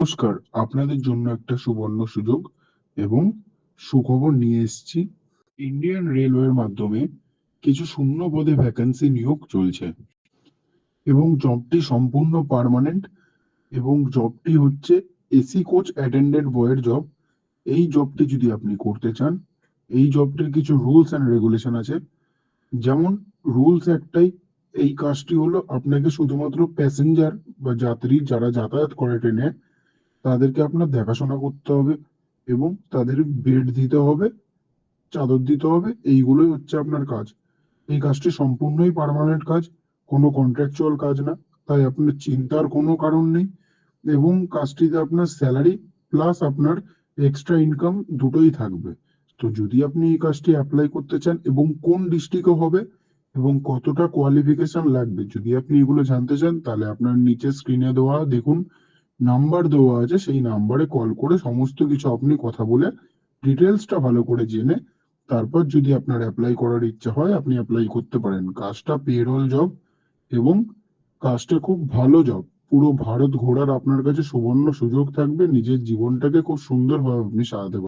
নমস্কার, আপনাদের জন্য একটা সুবর্ণ সুযোগ এবং সুখবর নিয়ে এসেছি। ইন্ডিয়ান রেলওয়ের মাধ্যমে কিছু শূন্য পদে ভ্যাকেন্সি নিয়োগ চলছে এবং জবটি সম্পূর্ণ পার্মানেন্ট এবং জবটি হচ্ছে এসি কোচ অ্যাটেন্ডেন্ট বয়ের জব। এই জবটি যদি আপনি করতে চান, এই জবটির কিছু রুলস অ্যান্ড রেগুলেশন আছে। যেমন রুলস একটাই, এই কাজটি হলো আপনাকে শুধুমাত্র প্যাসেঞ্জার বা যাত্রী যারা যাতায়াত করে ট্রেনে তাদেরকে আপনার দেখাশোনা করতে হবে এবং তাদের বেড দিতে হবে, চাদর দিতে হবে। এইগুলোই হচ্ছে আপনার কাজ। এই কাজটি সম্পূর্ণই পার্মানেন্ট কাজ, কোনো কন্ট্রাকচুয়াল কাজ না। তাই আপনার চিন্তার কোনো কারণ নেই এবং কাজটিতে আপনার স্যালারি প্লাস আপনার এক্সট্রা ইনকাম দুটোই থাকবে। তো যদি আপনি এই কাজটি অ্যাপ্লাই করতে চান এবং কোন ডিস্ট্রিক্টে হবে এবং কতটা কোয়ালিফিকেশন লাগবে, যদি আপনি এগুলো জানতে চান তাহলে আপনার নিচে স্ক্রিনে দেওয়া দেখুন নাম্বার দেওয়া আছে, সেই নাম্বারে কল করে সমস্ত কিছু আপনি কথা বলে ডিটেলসটা ভালো করে জেনে তারপর যদি আপনার অ্যাপ্লাই করার ইচ্ছা হয় আপনি অ্যাপ্লাই করতে পারেন। কাজটা পেরোল জব এবং কাজটা খুব ভালো জব। পুরো ভারত ঘোরার আপনার কাছে সুবর্ণ সুযোগ থাকবে, নিজের জীবনটাকে খুব সুন্দরভাবে আপনি সাজাতে পারবেন।